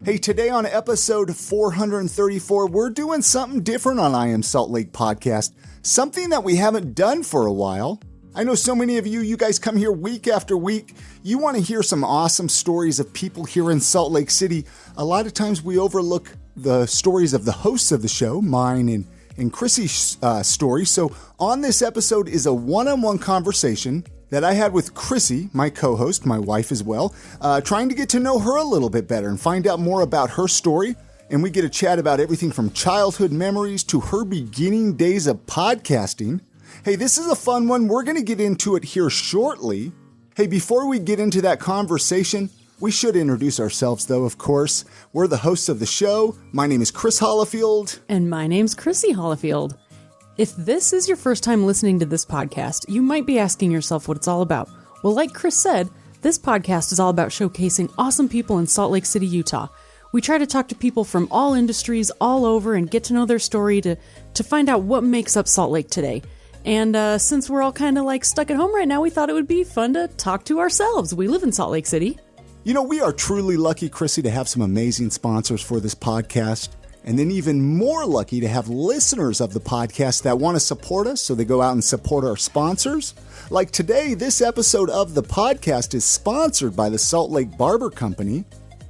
Hey, today on episode 434, we're doing something different on I Am Salt Lake podcast. Something that we haven't done for a while. I know so many of you guys come here week after week. You want to hear some awesome stories of people here in Salt Lake City. A lot of times we overlook the stories of the hosts of the show, mine and Krissie's story. So on this episode is a one-on-one conversation that I had with Krissie, my co-host, my wife as well, trying to get to know her a little bit better and find out more about her story. And we get to chat about everything from childhood memories to her beginning days of podcasting. Hey, this is a fun one. We're going to get into it here shortly. Hey, before we get into that conversation, we should introduce ourselves, though, of course. We're the hosts of the show. My name is Krissie Holifield. And my name's Krissie Holifield. If this is your first time listening to this podcast, you might be asking yourself what it's all about. Well, like Chris said, this podcast is all about showcasing awesome people in Salt Lake City, Utah. We try to talk to people from all industries all over and get to know their story to find out what makes up Salt Lake today. And since we're all kind of like stuck at home right now, we thought it would be fun to talk to ourselves. We live in Salt Lake City. You know, we are truly lucky, Krissie, to have some amazing sponsors for this podcast. And then even more lucky to have listeners of the podcast that want to support us, so they go out and support our sponsors. Like today, this episode of the podcast is sponsored by the Salt Lake Barber Company.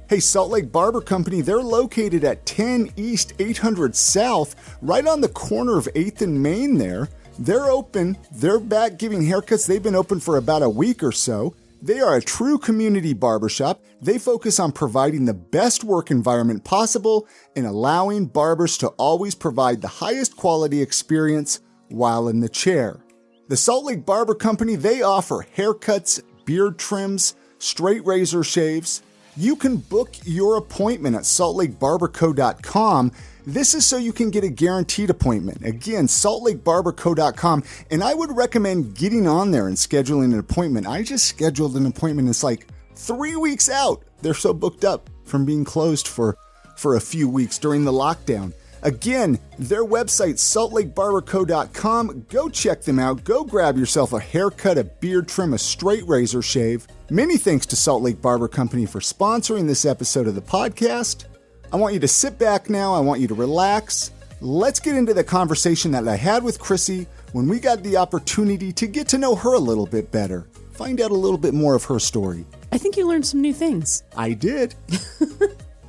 Hey, Salt Lake Barber Company, they're located at 10 East 800 South, right on the corner of 8th and Main there. They're open. They're back giving haircuts. They've been open for about a week or so. They are a true community barbershop. They focus on providing the best work environment possible and allowing barbers to always provide the highest quality experience while in the chair. The Salt Lake Barber Company, they offer haircuts, beard trims, straight razor shaves. You can book your appointment at saltlakebarberco.com. This is so you can get a guaranteed appointment. Again, saltlakebarberco.com. And I would recommend getting on there and scheduling an appointment. I just scheduled an appointment. It's like 3 weeks out. They're so booked up from being closed for a few weeks during the lockdown. Again, their website, saltlakebarberco.com. Go check them out. Go grab yourself a haircut, a beard trim, a straight razor shave. Many thanks to Salt Lake Barber Company for sponsoring this episode of the podcast. I want you to sit back now. I want you to relax. Let's get into the conversation that I had with Krissie when we got the opportunity to get to know her a little bit better. Find out a little bit more of her story. I think you learned some new things. I did.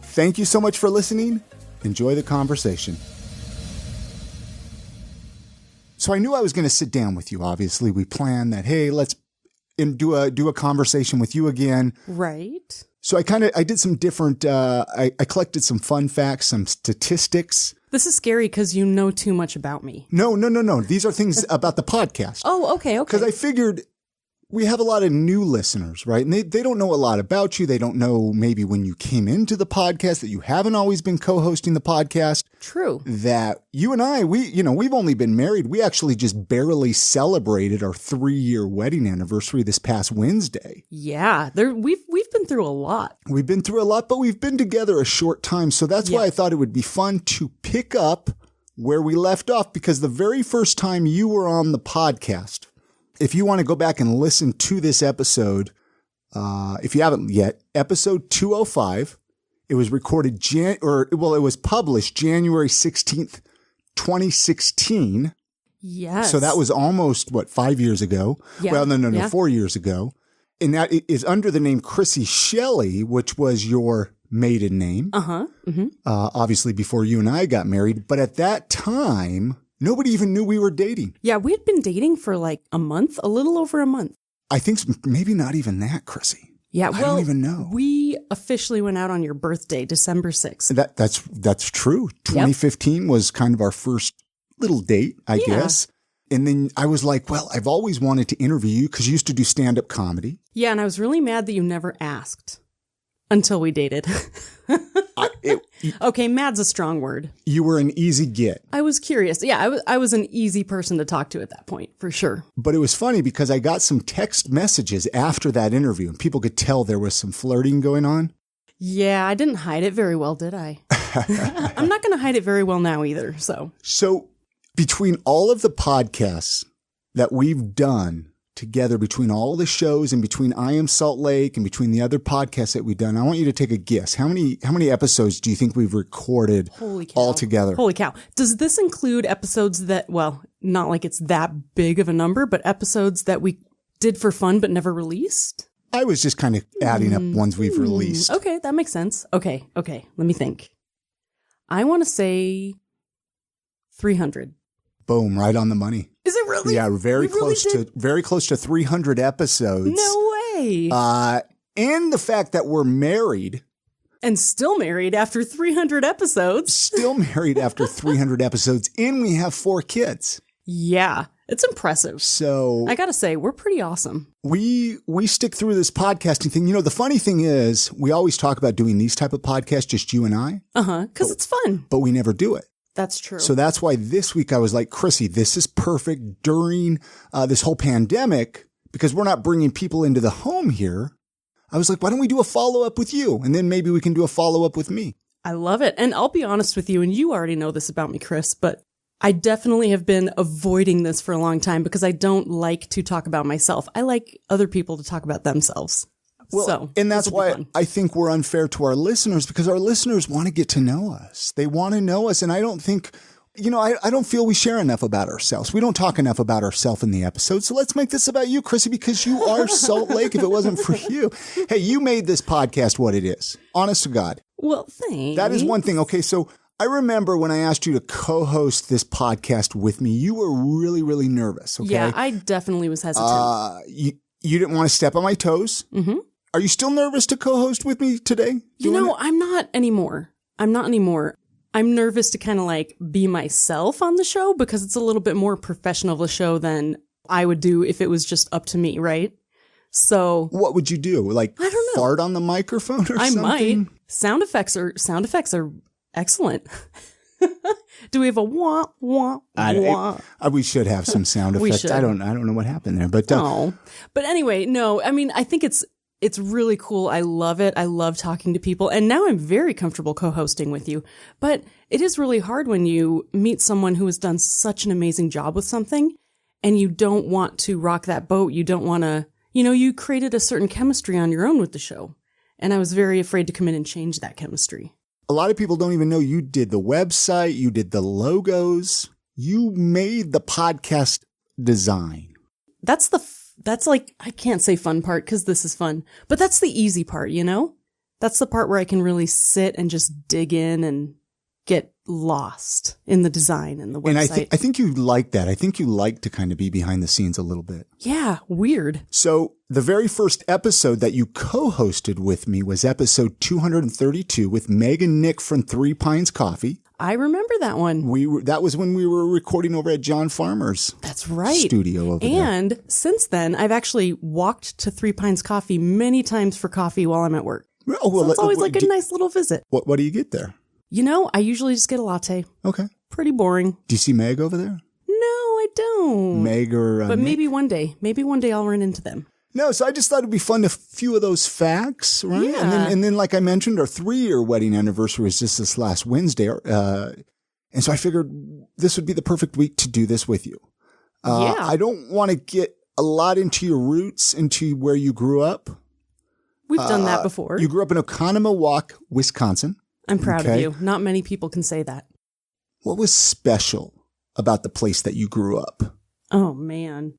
Thank you so much for listening. Enjoy the conversation. So I knew I was going to sit down with you. Obviously, we planned that, hey, let's do a conversation with you again. Right. So I did some different, I collected some fun facts, some statistics. This is scary because you know too much about me. No. These are things about the podcast. Oh, okay. Because I figured we have a lot of new listeners, right? And they don't know a lot about you. They don't know maybe when you came into the podcast that you haven't always been co-hosting the podcast. True. That you and I, we've only been married. We actually just barely celebrated our 3-year wedding anniversary this past Wednesday. Yeah, we've been through a lot. We've been through a lot, but we've been together a short time. So that's why I thought it would be fun to pick up where we left off, because the very first time you were on the podcast, if you want to go back and listen to this episode, if you haven't yet, episode 205, it was recorded, it was published January 16th, 2016. Yes. So that was almost, 5 years ago? Yeah. Well, no, 4 years ago. And that is under the name Krissie Shelley, which was your maiden name. Uh-huh. Mm-hmm. Obviously before you and I got married. But at that time, nobody even knew we were dating. Yeah, we had been dating for like a month, a little over a month. I think maybe not even that, Krissie. Yeah, I don't even know. We officially went out on your birthday, December 6th. That's true. 2015 was kind of our first little date, I guess. And then I was like, well, I've always wanted to interview you because you used to do stand-up comedy. Yeah, and I was really mad that you never asked until we dated. Okay, mad's a strong word. You were an easy get. I was curious. Yeah, I was an easy person to talk to at that point, for sure. But it was funny because I got some text messages after that interview, and people could tell there was some flirting going on. Yeah, I didn't hide it very well, did I? I'm not going to hide it very well now either, so. So between all of the podcasts that we've done together between all the shows and between I Am Salt Lake and between the other podcasts that we've done. I want you to take a guess. How many episodes do you think we've recorded all together? Holy cow. Does this include episodes that, well, not like it's that big of a number, but episodes that we did for fun but never released? I was just kind of adding up ones we've released. Okay, that makes sense. Okay. Let me think. I want to say 300. Boom, right on the money. Is it really? Yeah, very close to 300 episodes. No way. And the fact that we're married. And still married after 300 episodes. Still married after 300 episodes. And we have 4 kids. Yeah, it's impressive. So I got to say, we're pretty awesome. We stick through this podcasting thing. You know, the funny thing is we always talk about doing these type of podcasts, just you and I. Because it's fun. But we never do it. That's true. So that's why this week I was like, Krissie, this is perfect during this whole pandemic because we're not bringing people into the home here. I was like, why don't we do a follow-up with you? And then maybe we can do a follow-up with me. I love it. And I'll be honest with you, and you already know this about me, Chris, but I definitely have been avoiding this for a long time because I don't like to talk about myself. I like other people to talk about themselves. Well, and that's why I think we're unfair to our listeners because our listeners want to get to know us. They want to know us. And I don't think, I don't feel we share enough about ourselves. We don't talk enough about ourselves in the episode. So let's make this about you, Krissie, because you are Salt Lake if it wasn't for you. Hey, you made this podcast what it is. Honest to God. Well, thanks. That is one thing. Okay, so I remember when I asked you to co-host this podcast with me, you were really, really nervous. Okay? Yeah, I definitely was hesitant. You didn't want to step on my toes. Mm-hmm. Are you still nervous to co-host with me today? I'm not anymore. I'm nervous to kind of like be myself on the show because it's a little bit more professional of a show than I would do if it was just up to me, right? So what would you do? Like I don't know. Fart on the microphone or something? I might. Sound effects are excellent. Do we have a wah, wah, wah? We should have some sound effects. I don't know what happened there, but But anyway, no, I mean, I think it's really cool. I love it. I love talking to people. And now I'm very comfortable co-hosting with you. But it is really hard when you meet someone who has done such an amazing job with something and you don't want to rock that boat. You don't want to, you created a certain chemistry on your own with the show. And I was very afraid to come in and change that chemistry. A lot of people don't even know you did the website. You did the logos. You made the podcast design. That's like, I can't say fun part because this is fun, but that's the easy part, That's the part where I can really sit and just dig in and get lost in the design and the website. And I think you like that. I think you like to kind of be behind the scenes a little bit. Yeah, weird. So the very first episode that you co-hosted with me was episode 232 with Meg and Nick from Three Pines Coffee. I remember that one. That was when we were recording over at John Farmer's studio over there. And since then, I've actually walked to Three Pines Coffee many times for coffee while I'm at work. Oh, well, so it's always like a nice little visit. What do you get there? I usually just get a latte. Okay. Pretty boring. Do you see Meg over there? No, I don't. Meg or But Nick? maybe one day. Maybe one day I'll run into them. No, so I just thought it'd be fun to a few of those facts, right? Yeah. And then, like I mentioned, our 3-year wedding anniversary was just this last Wednesday. And so I figured this would be the perfect week to do this with you. Yeah. I don't want to get a lot into your roots, into where you grew up. We've done that before. You grew up in Oconomowoc, Wisconsin. I'm proud of you. Not many people can say that. What was special about the place that you grew up? Oh, man.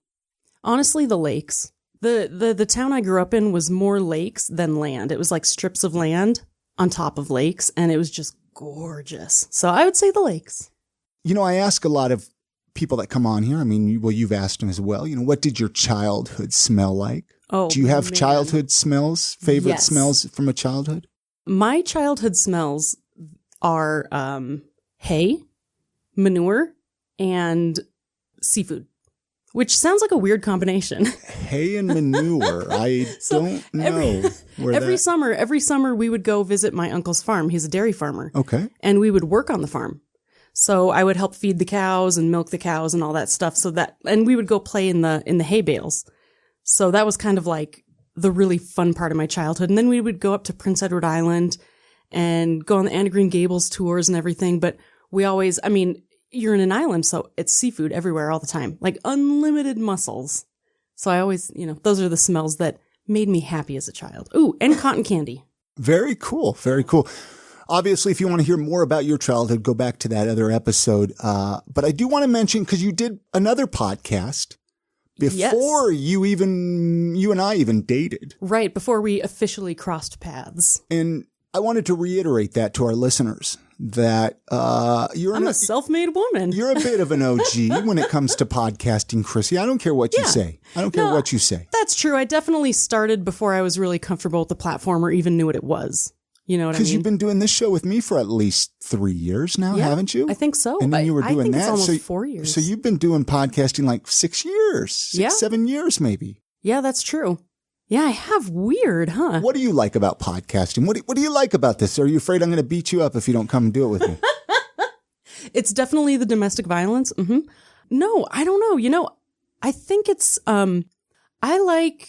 Honestly, the lakes. The town I grew up in was more lakes than land. It was like strips of land on top of lakes, and it was just gorgeous. So I would say the lakes. I ask a lot of people that come on here. I mean, you've asked them as well. What did your childhood smell like? Oh, do you have childhood smells, favorite smells from a childhood? My childhood smells are hay, manure, and seafood. Which sounds like a weird combination. Hay and manure. I don't know. Every summer we would go visit my uncle's farm. He's a dairy farmer. Okay. And we would work on the farm. So I would help feed the cows and milk the cows and all that stuff. And we would go play in the hay bales. So that was kind of like the really fun part of my childhood. And then we would go up to Prince Edward Island and go on the Anne of Green Gables tours and everything. But we always, you're in an island, so it's seafood everywhere all the time, like unlimited mussels. So I always, those are the smells that made me happy as a child. Ooh, and cotton candy. Very cool. Very cool. Obviously, if you want to hear more about your childhood, go back to that other episode. But I do want to mention, because you did another podcast before you and I even dated. Right, before we officially crossed paths. And I wanted to reiterate that to our listeners, that I'm a self-made woman. You're a bit of an OG when it comes to podcasting, Krissie. I don't care what you say. I don't care what you say. That's true. I definitely started before I was really comfortable with the platform or even knew what it was. You know what I mean? Because you've been doing this show with me for at least 3 years now, haven't you? I think so. And then you were doing I think that. It's almost 4 years. So you've been doing podcasting like 6 years, 7 years maybe. Yeah, that's true. Yeah, I have. Weird, huh? What do you like about podcasting? What do you like about this? Are you afraid I'm going to beat you up if you don't come and do it with me? It's definitely the domestic violence. Mm-hmm. No, I don't know. I think it's, I like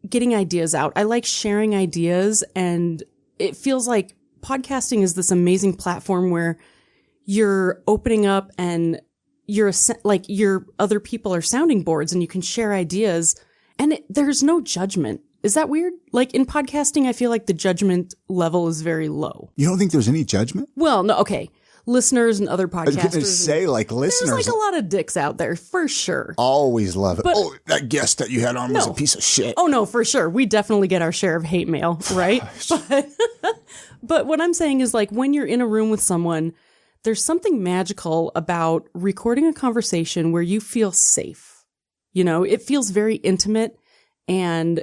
getting ideas out. I like sharing ideas, and it feels like podcasting is this amazing platform where you're opening up and your other people are sounding boards and you can share ideas, and there's no judgment. Is that weird? Like in podcasting, I feel like the judgment level is very low. You don't think there's any judgment? Well, no. Okay. Listeners and other podcasters. I was going to say, like, listeners. There's like a lot of dicks out there, for sure. Always love it. But, that guest that you had on was a piece of shit. Oh, no, for sure. We definitely get our share of hate mail, right? But what I'm saying is, like, when you're in a room with someone, there's something magical about recording a conversation where you feel safe. It feels very intimate, and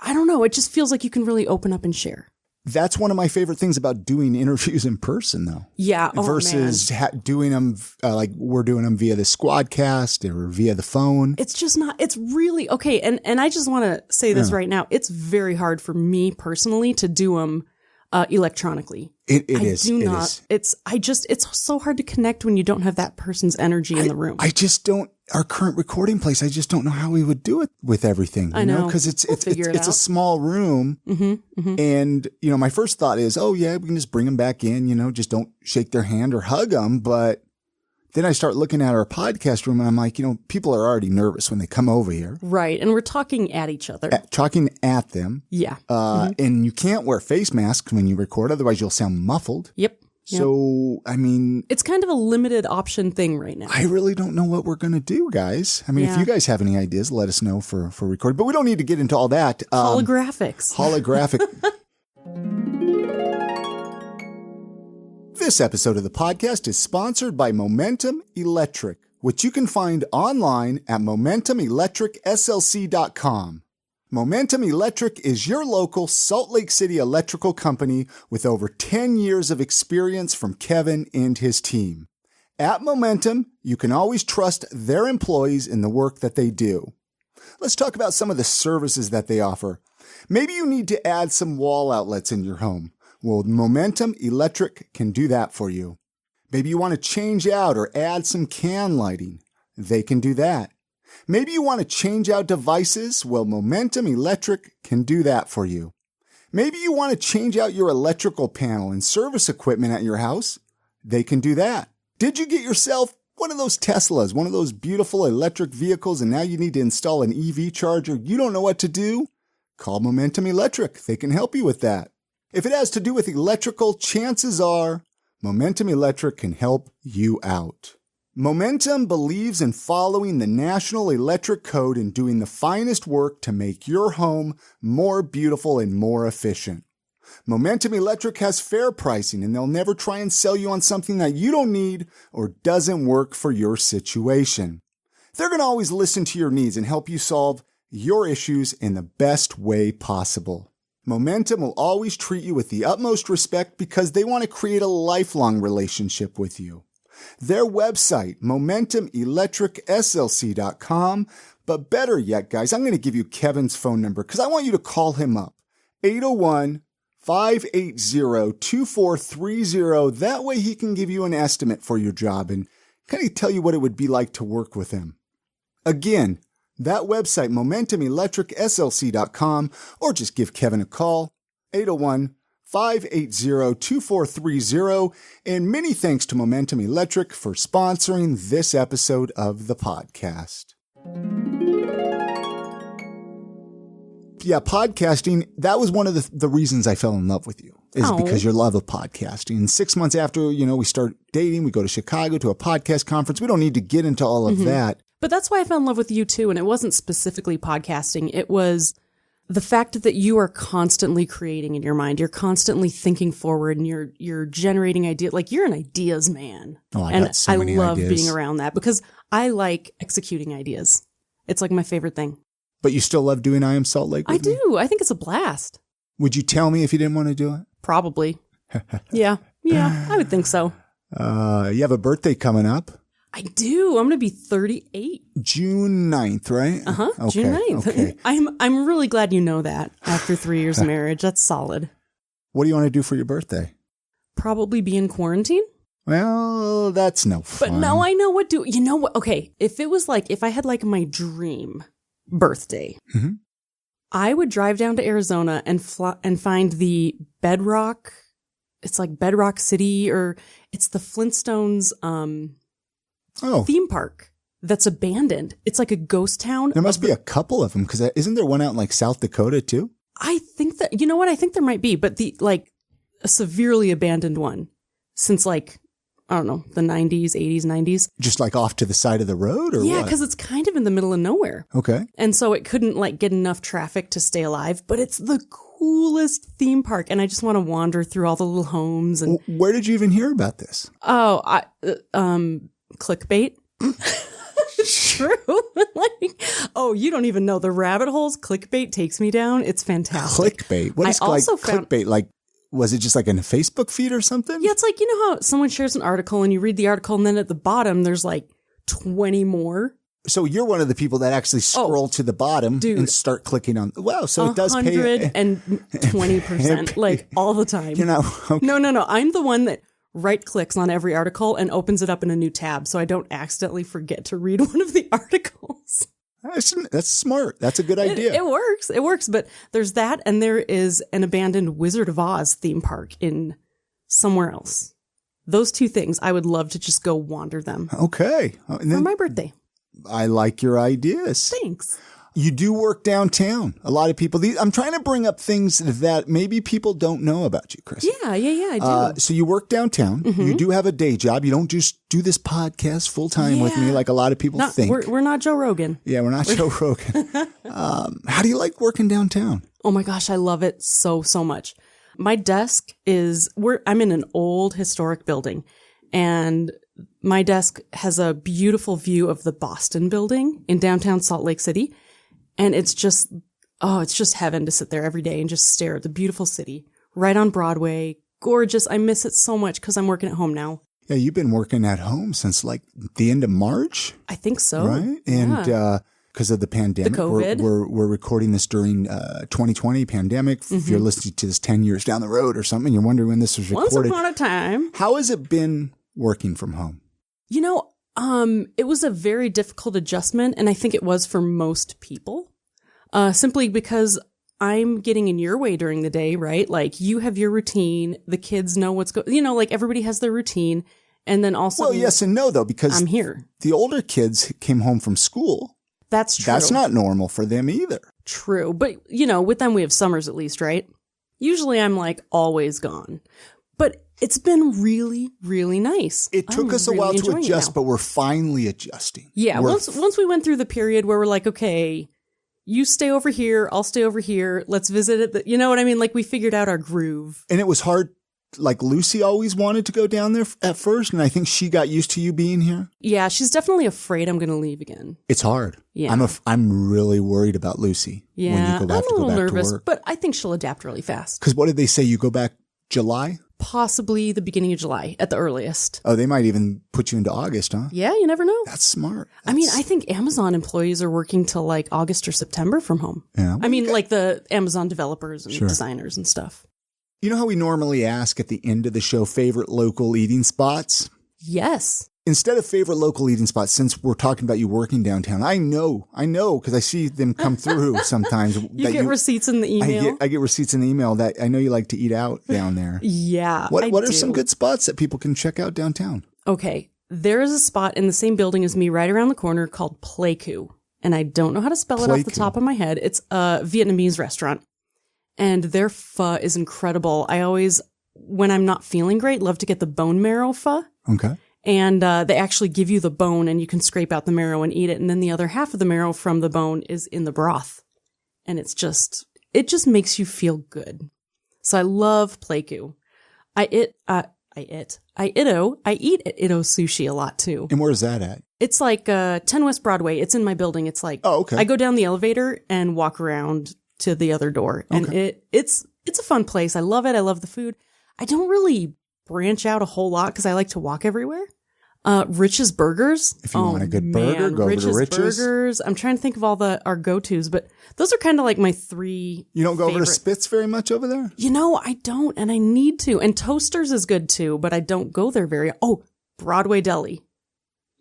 I don't know, it just feels like you can really open up and share. That's one of my favorite things about doing interviews in person, though. Yeah. Versus doing them like we're doing them via the Squadcast or via the phone. It's just not, it's really, okay. And I just want to say this right now. It's very hard for me personally to do them electronically. It is. It's so hard to connect when you don't have that person's energy in the room. I just don't, our current recording place, I just don't know how we would do it with everything. I know. Because it's a small room. Mm-hmm, mm-hmm. And, my first thought is, we can just bring them back in, just don't shake their hand or hug them. But then I start looking at our podcast room and I'm like, people are already nervous when they come over here. Right. And we're talking at each other. Talking at them. Yeah. And you can't wear face masks when you record. Otherwise you'll sound muffled. Yep. So, I mean, it's kind of a limited option thing right now. I really don't know what we're going to do, guys. I mean, if you guys have any ideas, let us know for recording, but we don't need to get into all that. Holographics. This episode of the podcast is sponsored by Momentum Electric, which you can find online at momentumelectricslc.com. Momentum Electric is your local Salt Lake City electrical company with over 10 years of experience from Kevin and his team. At Momentum, you can always trust their employees in the work that they do. Let's talk about some of the services that they offer. Maybe you need to add some wall outlets in your home. Well, Momentum Electric can do that for you. Maybe you want to change out or add some can lighting. They can do that. Maybe you want to change out devices. Well, Momentum Electric can do that for you. Maybe you want to change out your electrical panel and service equipment at your house. They can do that. Did you get yourself one of those Teslas, one of those beautiful electric vehicles, and now you need to install an EV charger? You don't know what to do? Call Momentum Electric. They can help you with that. If it has to do with electrical, chances are Momentum Electric can help you out. Momentum believes in following the National Electric Code and doing the finest work to make your home more beautiful and more efficient. Momentum Electric has fair pricing, and they'll never try and sell you on something that you don't need or doesn't work for your situation. They're going to always listen to your needs and help you solve your issues in the best way possible. Momentum will always treat you with the utmost respect because they want to create a lifelong relationship with you. Their website, momentumelectricslc.com. But better yet, guys, I'm going to give you Kevin's phone number because I want you to call him up. 801-580-2430. That way he can give you an estimate for your job and kind of tell you what it would be like to work with him. Again, that website, momentumelectricslc.com, or just give Kevin a call, 801-580-2430. And many thanks to Momentum Electric for sponsoring this episode of the podcast. yeah, podcasting, that was one of the reasons I fell in love with you, is because your love of podcasting. And 6 months after, we start dating, we go to Chicago to a podcast conference. We don't need to get into all of that. But that's why I fell in love with you too. And it wasn't specifically podcasting. It was the fact that you are constantly creating in your mind. You're constantly thinking forward and you're generating ideas. Like, you're an ideas man. Oh, and got so I many love ideas. being around that because I like executing ideas. It's like my favorite thing. But you still love doing I Am Salt Lake with I me? do. I think it's a blast. Would you tell me if you didn't want to do it? Probably. Yeah, I would think so. You have a birthday coming up. I do. I'm going to be 38. June 9th, right? Uh-huh. Okay, June 9th. Okay. I'm really glad you know that after 3 years of marriage. That's solid. What do you want to do for your birthday? Probably be in quarantine. Well, that's no fun. But no, I know what you know what? Okay. If I had like my dream birthday, I would drive down to Arizona and find the Bedrock. It's like Bedrock City, or it's the Flintstones, theme park that's abandoned. It's like a ghost town. There must be a couple of them, because isn't there one out in like South Dakota too? I think that, you know what? I think there might be, but a severely abandoned one since like, I don't know, the 90s, 80s, 90s. Just like off to the side of the road, or Yeah, what? because it's kind of in the middle of nowhere. Okay. And so it couldn't like get enough traffic to stay alive, but it's the coolest theme park. And I just want to wander through all the little homes. And Where did you even hear about this? Clickbait. True. You don't even know the rabbit holes clickbait takes me down. It's fantastic. Clickbait. What is clickbait? Like, was it just like in a Facebook feed or something? Yeah, it's like, you know how someone shares an article and you read the article and then at the bottom there's like 20 more. So you're one of the people that actually scroll to the bottom and start clicking on. Wow, so it does pay 120%, like all the time. You know, okay. No. I'm the one that right clicks on every article and opens it up in a new tab so I don't accidentally forget to read one of the articles. That's smart. That's a good idea. It works. It works. But there's that, and there is an abandoned Wizard of Oz theme park in somewhere else. Those two things, I would love to just go wander them. Okay. For my birthday. I like your ideas. Thanks. You do work downtown. A lot of people, I'm trying to bring up things that maybe people don't know about you, Krissie. Yeah, I do. So you work downtown. You do have a day job. You don't just do this podcast full time with me like a lot of people think. We're not Joe Rogan. Yeah, we're not Joe Rogan. How do you like working downtown? Oh my gosh, I love it so much. My desk I'm in an old historic building, and my desk has a beautiful view of the Boston Building in downtown Salt Lake City. And it's just heaven to sit there every day and just stare at the beautiful city right on Broadway. Gorgeous. I miss it so much because I'm working at home now. Yeah, you've been working at home since like the end of March. I think so. Right? And because of the pandemic, the COVID. We're recording this during 2020 pandemic. If you're listening to this 10 years down the road or something, you're wondering when this was recorded. Once upon a time. How has it been working from home? You know, it was a very difficult adjustment, and I think it was for most people, simply because I'm getting in your way during the day, right? Like, you have your routine, the kids know what's going, like everybody has their routine, and then also... Well, yes and no, though, because I'm here. The older kids came home from school. That's true. That's not normal for them either. True, but, with them we have summers at least, right? Usually I'm like always gone. But it's been really, really nice. It took us a while to adjust, but we're finally adjusting. Yeah, once we went through the period where we're like, okay, you stay over here, I'll stay over here, let's visit it. You know what I mean? Like, we figured out our groove. And it was hard. Like, Lucy always wanted to go down there at first, and I think she got used to you being here. Yeah, she's definitely afraid I'm going to leave again. It's hard. Yeah. I'm really worried about Lucy. Yeah, when you go I'm a little nervous, to work. but I think she'll adapt really fast. Because what did they say? You go back July? Possibly the beginning of July at the earliest. Oh, they might even put you into August, huh? Yeah, you never know. That's smart. I mean, I think Amazon employees are working till like August or September from home. Yeah. I mean, like the Amazon developers and designers and stuff. You know how we normally ask at the end of the show, favorite local eating spots? Yes. Instead of favorite local eating spots, since we're talking about you working downtown, I know, because I see them come through sometimes. You get receipts in the email? I get receipts in the email that I know you like to eat out down there. Yeah, What are some good spots that people can check out downtown? Okay, there is a spot in the same building as me right around the corner called Playku. and I don't know how to spell it off the top of my head. It's a Vietnamese restaurant, and their pho is incredible. I always, when I'm not feeling great, love to get the bone marrow pho. Okay. And they actually give you the bone, and you can scrape out the marrow and eat it. And then the other half of the marrow from the bone is in the broth. And it just makes you feel good. So I love Pleiku. I eat at Ito Sushi a lot too. And where's that at? It's like 10 West Broadway. It's in my building. It's like, oh, okay. I go down the elevator and walk around to the other door. And it's a fun place. I love it. I love the food. I don't really branch out a whole lot because I like to walk everywhere. Rich's Burgers. If you want a good burger, go over to Rich's. Burgers. I'm trying to think of all our go-tos, but those are kind of like my three. You don't go over to Spitz very much over there? I don't, and I need to. And Toasters is good too, but I don't go there very. Oh, Broadway Deli.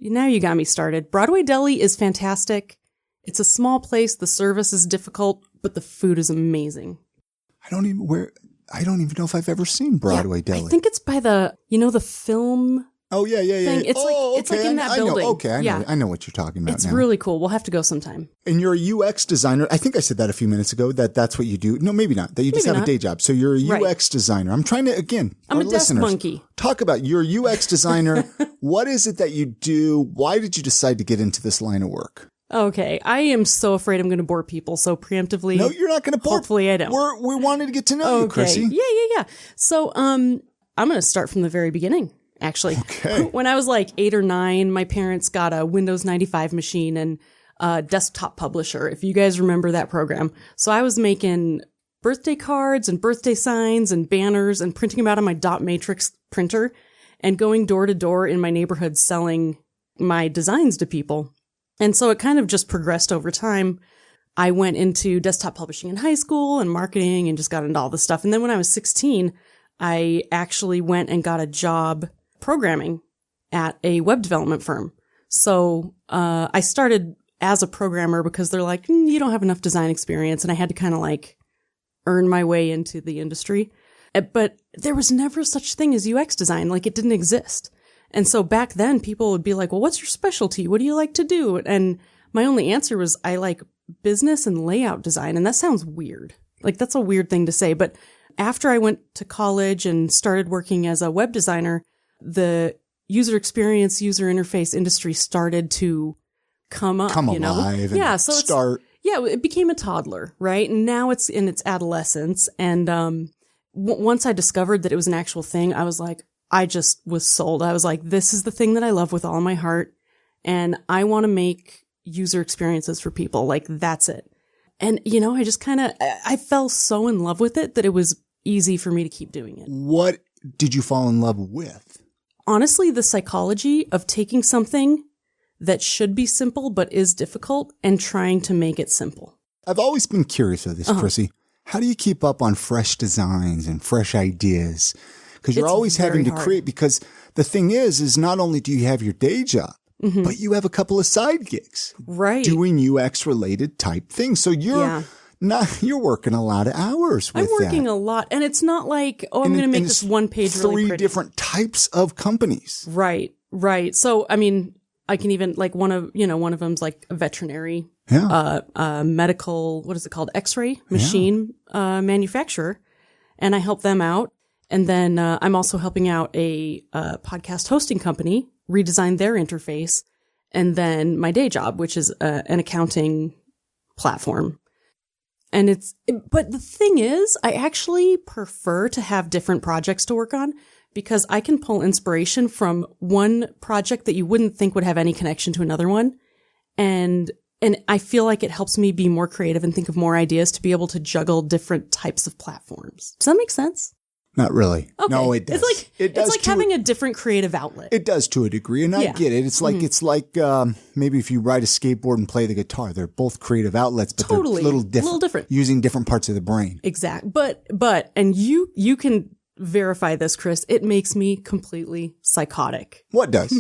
Now you got me started. Broadway Deli is fantastic. It's a small place. The service is difficult, but the food is amazing. I don't even know if I've ever seen Broadway Deli. I think it's by the film. Oh, yeah. It's like in that building. I know what you're talking about. It's really cool. We'll have to go sometime. And you're a UX designer. I think I said that a few minutes ago, that's what you do. No, maybe not. That you just have a day job. So you're a UX designer. I'm trying to, again, I'm a desk listeners, monkey. Talk about you're a UX designer. What is it that you do? Why did you decide to get into this line of work? Okay. I am so afraid I'm going to bore people. So preemptively. No, you're not going to bore. Hopefully I don't. We wanted to get to know you, Krissie. Yeah. So I'm going to start from the very beginning. Actually, when I was like 8 or 9, my parents got a Windows 95 machine and a desktop publisher, if you guys remember that program. So I was making birthday cards and birthday signs and banners and printing them out on my dot matrix printer and going door to door in my neighborhood selling my designs to people. And so it kind of just progressed over time. I went into desktop publishing in high school and marketing and just got into all this stuff. And then when I was 16, I actually went and got a job programming at a web development firm. So I started as a programmer because they're like, you don't have enough design experience. And I had to kind of like earn my way into the industry. But there was never such thing as UX design. Like it didn't exist. And so back then people would be like, well, what's your specialty? What do you like to do? And my only answer was I like business and layout design. And that sounds weird. Like that's a weird thing to say. But after I went to college and started working as a web designer, the user experience, user interface industry started to come alive. Yeah. So it became a toddler, right? And now it's in its adolescence. And, once I discovered that it was an actual thing, I was like, I just was sold. I was like, this is the thing that I love with all my heart. And I want to make user experiences for people. Like that's it. And, I just I fell so in love with it that it was easy for me to keep doing it. What did you fall in love with? Honestly, the psychology of taking something that should be simple but is difficult and trying to make it simple. I've always been curious of this, Krissie. How do you keep up on fresh designs and fresh ideas? Because you're always having to create, because the thing is not only do you have your day job, but you have a couple of side gigs. Right. Doing UX related type things. So you're working a lot of hours with that. I'm working a lot. And it's not like, I'm going to make this one page really pretty. 3 different types of companies. Right. So, I mean, I can even like one of them's like a veterinary, medical, what is it called? X-ray machine, manufacturer. And I help them out. And then, I'm also helping out a podcast hosting company redesign their interface. And then my day job, which is an accounting platform. And but the thing is, I actually prefer to have different projects to work on because I can pull inspiration from one project that you wouldn't think would have any connection to another one. And I feel like it helps me be more creative and think of more ideas to be able to juggle different types of platforms. Does that make sense? Not really. Okay. No, it does. It's like having a different creative outlet. It does to a degree, and I get it. It's like maybe if you ride a skateboard and play the guitar, they're both creative outlets, but they're a little different, using different parts of the brain. Exactly. But and you can verify this, Chris. It makes me completely psychotic. What does?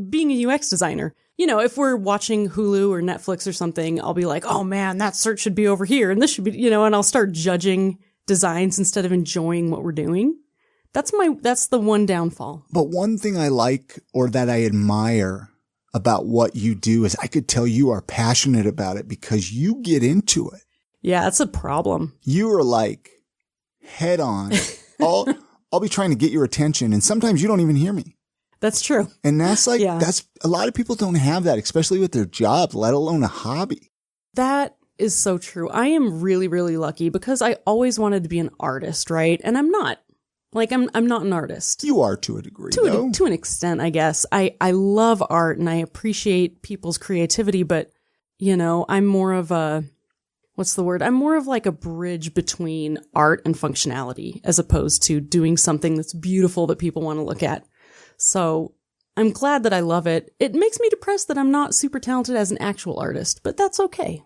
Being a UX designer. If we're watching Hulu or Netflix or something, I'll be like, oh man, that search should be over here, and this should be, and I'll start judging designs instead of enjoying what we're doing. That's the one downfall. But one thing I like or that I admire about what you do is I could tell you are passionate about it because you get into it. Yeah, that's a problem. You are like head on. I'll be trying to get your attention, and sometimes you don't even hear me. That's true. And that's that's a lot of people don't have that, especially with their job, let alone a hobby. That is so true. I am really, really lucky because I always wanted to be an artist, right? And I'm not. Like, I'm not an artist. You are to a degree, to an extent, I guess. I love art and I appreciate people's creativity, but, I'm more of what's the word? I'm more of like a bridge between art and functionality as opposed to doing something that's beautiful that people want to look at. So I'm glad that I love it. It makes me depressed that I'm not super talented as an actual artist, but that's okay.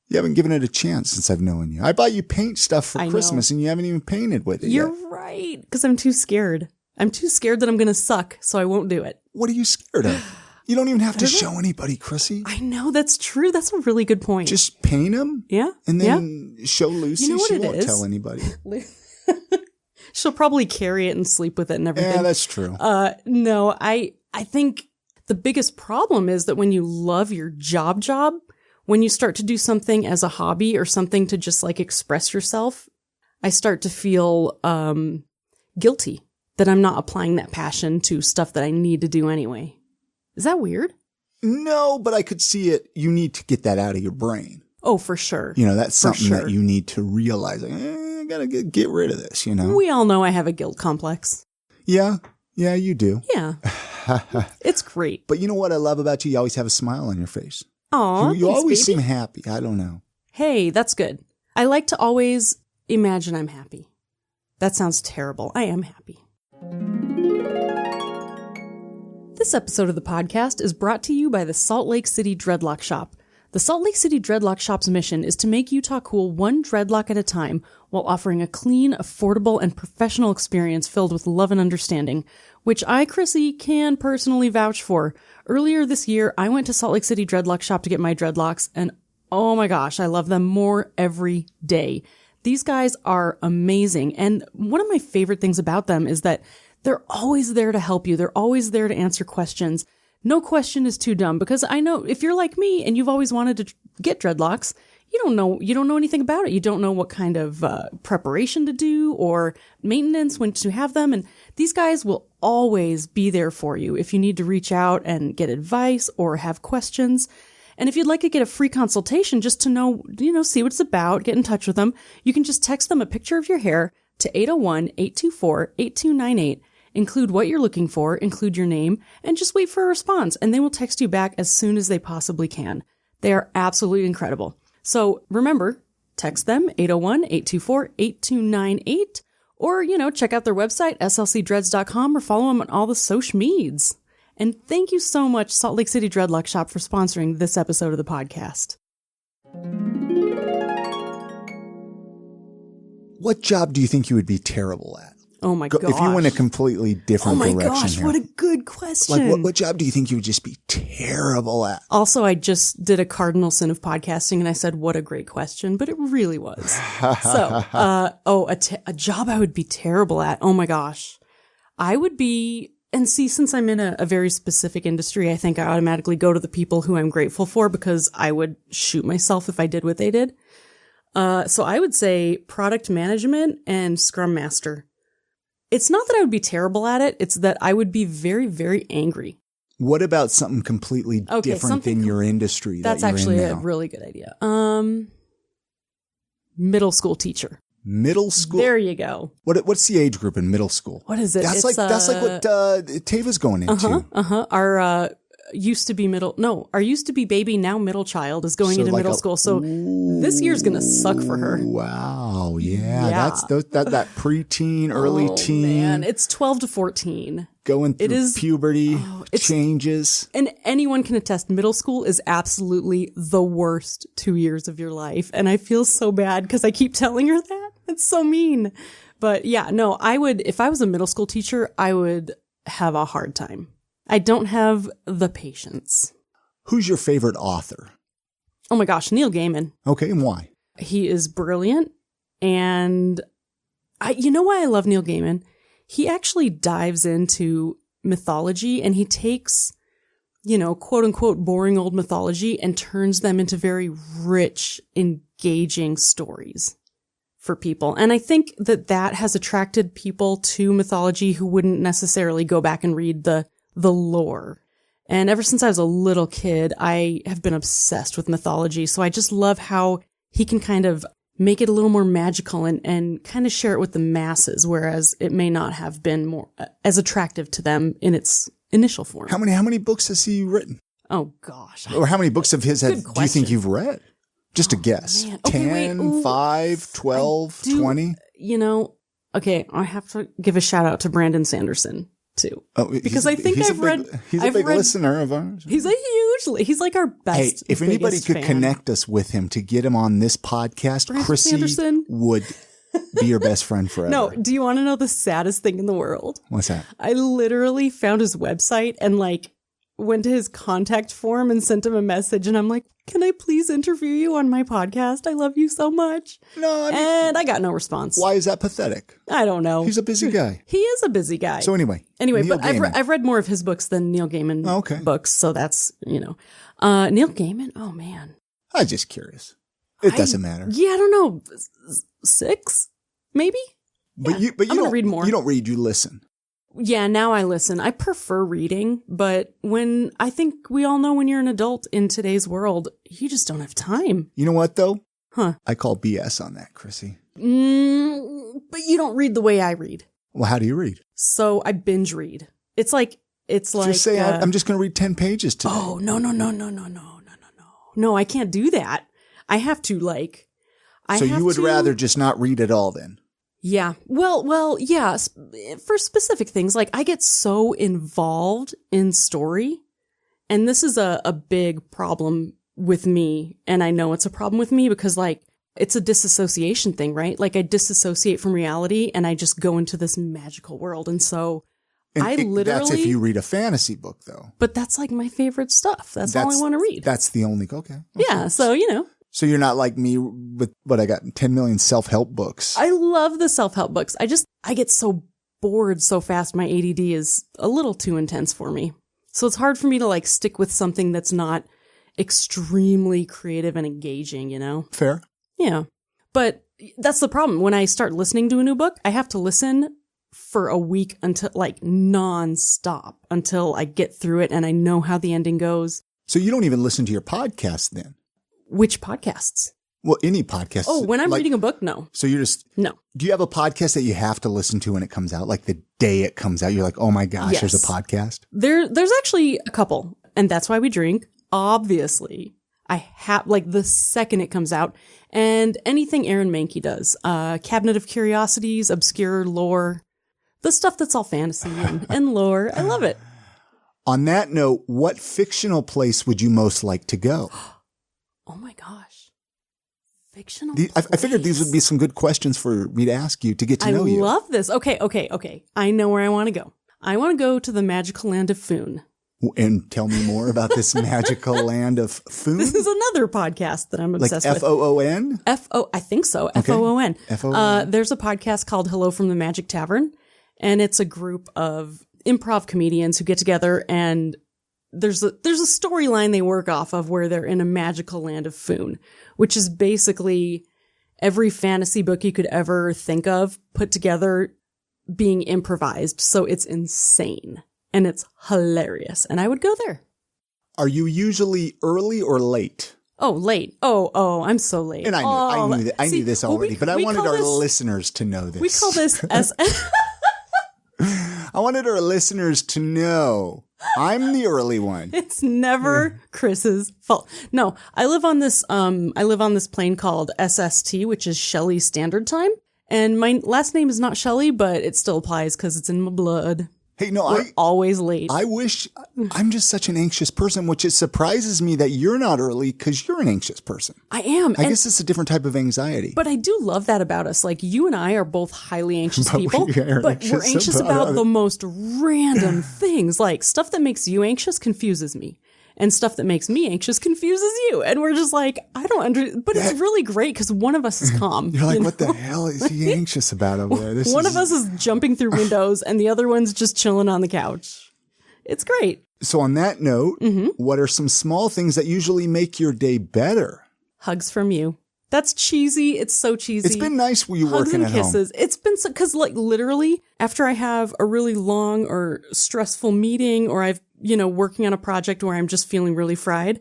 You haven't given it a chance since I've known you. I bought you paint stuff for Christmas and you haven't even painted with it You're yet. right, because I'm too scared. I'm too scared that I'm going to suck, so I won't do it. What are you scared of? You don't even have to show anybody, Krissie. I know, that's true. That's a really good point. Just paint them. Yeah. And then show Lucy. You know what she it won't is? tell anybody. She'll probably carry it and sleep with it and everything. Yeah, that's true. No, I think the biggest problem is that when you love your job, when you start to do something as a hobby or something to just like express yourself, I start to feel guilty that I'm not applying that passion to stuff that I need to do anyway. Is that weird? No, but I could see it. You need to get that out of your brain. Oh, for sure. That's something that you need to realize. Like, I gotta get rid of this, We all know I have a guilt complex. Yeah, you do. Yeah. It's great. But you know what I love about you? You always have a smile on your face. Aw, You thanks, always baby. seem happy. I don't know. Hey, that's good. I like to always imagine I'm happy. That sounds terrible. I am happy. This episode of the podcast is brought to you by the Salt Lake City Dreadlock Shop. The Salt Lake City Dreadlock Shop's mission is to make Utah cool one dreadlock at a time while offering a clean, affordable, and professional experience filled with love and understanding, which I, Krissie, can personally vouch for. Earlier this year, I went to Salt Lake City Dreadlock Shop to get my dreadlocks, and oh my gosh, I love them more every day. These guys are amazing, and one of my favorite things about them is that they're always there to help you. They're always there to answer questions. No question is too dumb, because I know if you're like me and you've always wanted to get dreadlocks, you don't know anything about it. You don't know what kind of preparation to do or maintenance when to have them. And these guys will always be there for you if you need to reach out and get advice or have questions. And if you'd like to get a free consultation just to know, see what it's about, get in touch with them, you can just text them a picture of your hair to 801-824-8298. Include what you're looking for, include your name, and just wait for a response, and they will text you back as soon as they possibly can. They are absolutely incredible. So remember, text them 801-824-8298, or, check out their website, slcdreads.com, or follow them on all the social medias. And thank you so much, Salt Lake City Dreadlock Shop, for sponsoring this episode of the podcast. What job do you think you would be terrible at? Oh my gosh. If you went a completely different direction here. Oh my gosh, what a good question. Like, what job do you think you would just be terrible at? Also, I just did a cardinal sin of podcasting and I said, what a great question, but it really was. So, a job I would be terrible at. Oh my gosh. I would be, and see, since I'm in a very specific industry, I think I automatically go to the people who I'm grateful for because I would shoot myself if I did what they did. So I would say product management and Scrum Master. It's not that I would be terrible at it. It's that I would be very, very angry. What about something completely different than your industry? That's actually a really good idea. Middle school teacher. Middle school? There you go. What's the age group in middle school? What is it? That's like what Tava's going into. Our used to be baby, now middle child is going into middle school. So this year's going to suck for her. Wow. Yeah. That's that preteen, early teen. Man, it's 12 to 14. Going through puberty, changes. And anyone can attest, middle school is absolutely the worst 2 years of your life. And I feel so bad because I keep telling her that. It's so mean. But yeah, no, if I was a middle school teacher, I would have a hard time. I don't have the patience. Who's your favorite author? Oh my gosh, Neil Gaiman. Okay, and why? He is brilliant. And you know why I love Neil Gaiman? He actually dives into mythology and he takes quote unquote boring old mythology and turns them into very rich, engaging stories for people. And I think that has attracted people to mythology who wouldn't necessarily go back and read the lore. And ever since I was a little kid, I have been obsessed with mythology. So I just love how he can kind of make it a little more magical and kind of share it with the masses, whereas it may not have been more as attractive to them in its initial form. How many books has he written? Oh, gosh. Or how many books of his do you think you've read? Just a guess. Man. Okay, 10, 5, 12, 20? Okay, I have to give a shout out to Brandon Sanderson, too. Oh, because I think I've read... He's a big listener of ours. He's he's like our best. Hey, if anybody could fan. Connect us with him to get him on this podcast, Krissie Sanderson would be your best friend forever. No, do you want to know the saddest thing in the world? What's that? I literally found his website and went to his contact form and sent him a message, and I'm like, can I please interview you on my podcast? I love you so much. No, and I got no response. Why is that pathetic? I don't know. He's a busy guy. He is a busy guy. So anyway, but I've read more of his books than Neil Gaiman books, so that's, Neil Gaiman? Oh, man. I'm just curious. It doesn't matter. Yeah, I don't know. 6? Maybe? But you don't read more. You don't read, you listen. Yeah, now I listen. I prefer reading, but I think we all know when you're an adult in today's world, you just don't have time. You know what, though? Huh. I call BS on that, Krissie. But you don't read the way I read. Well, how do you read? So I binge read. It's like... Just say, I'm just going to read 10 pages today. Oh, no. No, I can't do that. I have to, So you would rather just not read at all, then? Yeah. Well, yeah. For specific things, I get so involved in story, and this is a big problem with me. And I know it's a problem with me because it's a disassociation thing, right? I disassociate from reality and I just go into this magical world. And so that's if you read a fantasy book, though. But that's my favorite stuff. That's all I want to read. That's the only, okay. Yeah. So, So you're not like me with what I got 10 million self-help books. I love the self-help books. I get so bored so fast. My ADD is a little too intense for me. So it's hard for me to stick with something that's not extremely creative and engaging, Fair. Yeah. But that's the problem. When I start listening to a new book, I have to listen for a week until nonstop until I get through it and I know how the ending goes. So you don't even listen to your podcast then? Which podcasts? Well, any podcast. Oh, when I'm reading a book, no. So you're just... No. Do you have a podcast that you have to listen to when it comes out? The day it comes out, you're like, oh my gosh, There's a podcast? There's actually a couple. And that's why we drink. Obviously. I have, the second it comes out. And anything Aaron Mahnke does. Cabinet of Curiosities, obscure lore. The stuff that's all fantasy and lore. I love it. On that note, what fictional place would you most like to go? Oh my gosh. Fictional I figured these would be some good questions for me to ask you to get to know you. I love this. Okay. I know where I want to go. I want to go to the magical land of Foon. And tell me more about this magical land of Foon. This is another podcast that I'm obsessed with. Foon? I think so. Okay. Foon. Foon. There's a podcast called Hello from the Magic Tavern. And it's a group of improv comedians who get together and there's a storyline they work off of where they're in a magical land of Foon, which is basically every fantasy book you could ever think of put together being improvised. So it's insane and it's hilarious. And I would go there. Are you usually early or late? Oh, late. Oh, I'm so late. And I knew this already, but I wanted our listeners to know this. We call this I wanted our listeners to know I'm the early one. It's never Chris's fault. No, I live on this plane called SST, which is Shelley Standard Time. And my last name is not Shelley, but it still applies because it's in my blood. Hey, no, We're always late. I'm just such an anxious person, which surprises me that you're not early because you're an anxious person. I am. I guess it's a different type of anxiety. But I do love that about us. You and I are both highly anxious people, we're anxious about the most random things. Stuff that makes you anxious confuses me. And stuff that makes me anxious confuses you. And we're just I don't understand. But it's really great because one of us is calm. You're like, what the hell is he anxious about over there? One of us is jumping through windows and the other one's just chilling on the couch. It's great. So on that note, what are some small things that usually make your day better? Hugs from you. That's cheesy. It's so cheesy. It's been nice when you Hugs working and at kisses. home. It's been so, because like literally after I have a really long or stressful meeting, or I've, working on a project where I'm just feeling really fried,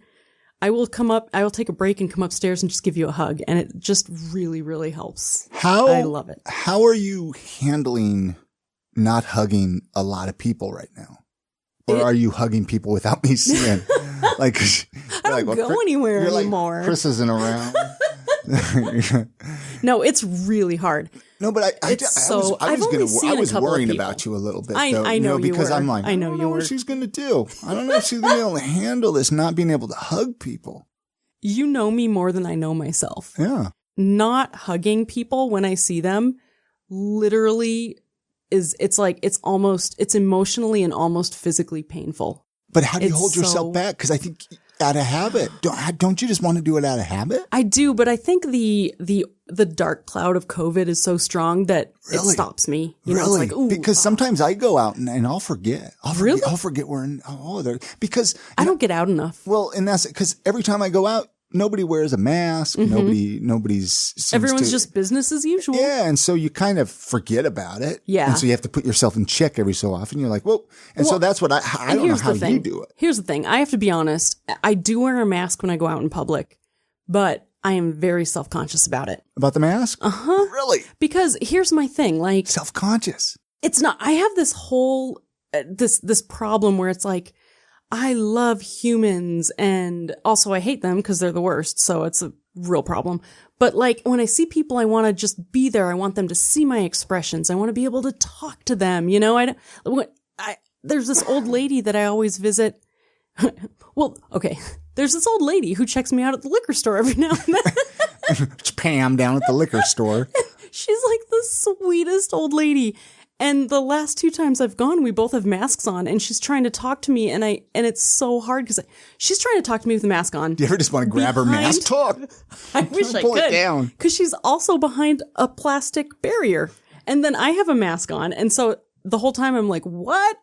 I will take a break and come upstairs and just give you a hug. And it just really, really helps. I love it. How are you handling not hugging a lot of people right now? Or are you hugging people without me seeing? I don't go anywhere anymore. Like, Chris isn't around. No, it's really hard. No, but I was worrying about you a little bit. I know you because were. I'm like, I know don't know what she's going to do. I don't know if she's going to be able to handle this, not being able to hug people. You know me more than I know myself. Yeah. Not hugging people when I see them literally it's emotionally and almost physically painful. But how do you hold yourself back? Because I think out of habit, don't you just want to do it out of habit? I do, but I think the dark cloud of COVID is so strong that it stops me. It's like, ooh, because sometimes I go out and I'll forget. I'll forget we're in. Because I don't get out enough. Well, and that's because every time I go out, nobody wears a mask. Everyone's just business as usual. Yeah. And so you kind of forget about it. Yeah. And so you have to put yourself in check every so often. You're like, whoa. So that's what I don't know how you do it. Here's the thing. I have to be honest. I do wear a mask when I go out in public, but I am very self-conscious about it. About the mask? Uh-huh. Really? Because here's my thing. Like, self-conscious. It's not, I have this whole, this problem where it's like, I love humans and also I hate them because they're the worst. So it's a real problem. But like when I see people, I want to just be there. I want them to see my expressions. I want to be able to talk to them. There's this old lady that I always visit. Well, okay. There's this old lady who checks me out at the liquor store every now and then. It's Pam down at the liquor store. She's like the sweetest old lady. And the last 2 times I've gone, we both have masks on, and she's trying to talk to me, and it's so hard because she's trying to talk to me with the mask on. Do you ever just want to grab her mask? Talk. I wish I could. Pull it down. Because she's also behind a plastic barrier, and then I have a mask on, and so the whole time I'm like, what?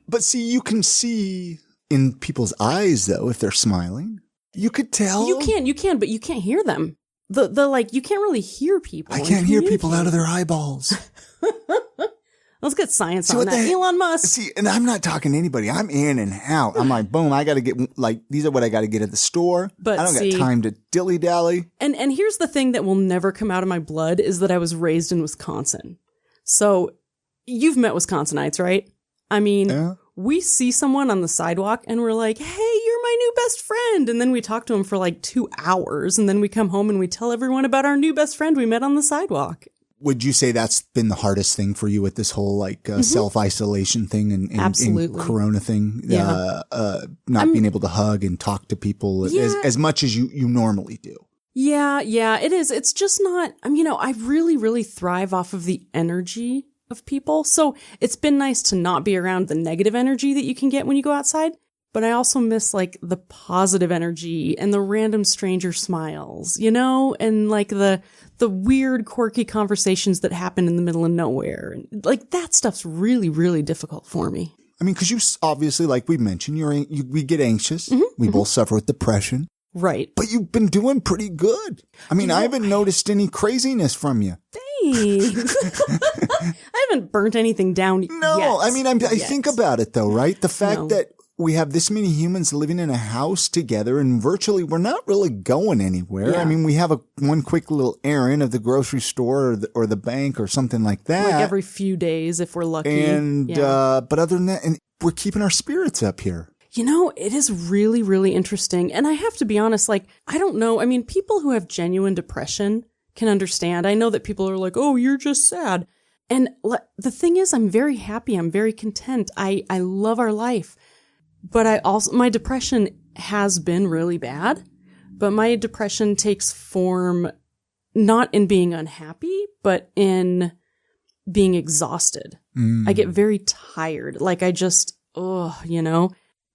But see, you can see in people's eyes though if they're smiling. You could tell. You can, but you can't hear them. You can't really hear people. I can't hear people out of their eyeballs. Let's get science on that. Elon Musk. See, and I'm not talking to anybody. I'm in and out. I'm like, boom, I got to get, these are what I got to get at the store. But I don't got time to dilly-dally. And here's the thing that will never come out of my blood is that I was raised in Wisconsin. So you've met Wisconsinites, right? I mean, we see someone on the sidewalk and we're like, hey, you're my new best friend. And then we talk to them for like 2 hours. And then we come home and we tell everyone about our new best friend we met on the sidewalk. Would you say that's been the hardest thing for you with this whole self-isolation thing and Corona thing? Yeah. Not being able to hug and talk to people as much as you normally do. Yeah, it is. It's just not, I really, really thrive off of the energy of people. So it's been nice to not be around the negative energy that you can get when you go outside. But I also miss like the positive energy and the random stranger smiles, and like the weird, quirky conversations that happen in the middle of nowhere. And like that stuff's really, really difficult for me. I mean, because you obviously, like we mentioned, we get anxious. Mm-hmm, we both suffer with depression. Right. But you've been doing pretty good. I mean, I haven't noticed any craziness from you. Thanks. I haven't burnt anything down yet. I mean, I think about it though, right? The fact that we have this many humans living in a house together and virtually we're not really going anywhere. Yeah. I mean, we have one quick little errand of the grocery store or the bank or something like that. Like every few days if we're lucky. And, but other than that, and we're keeping our spirits up here. It is really, really interesting. And I have to be honest, I don't know. I mean, people who have genuine depression can understand. I know that people are like, oh, you're just sad. And the thing is, I'm very happy. I'm very content. I love our life. But my depression has been really bad, but my depression takes form not in being unhappy, but in being exhausted. I get very tired. Like I just, and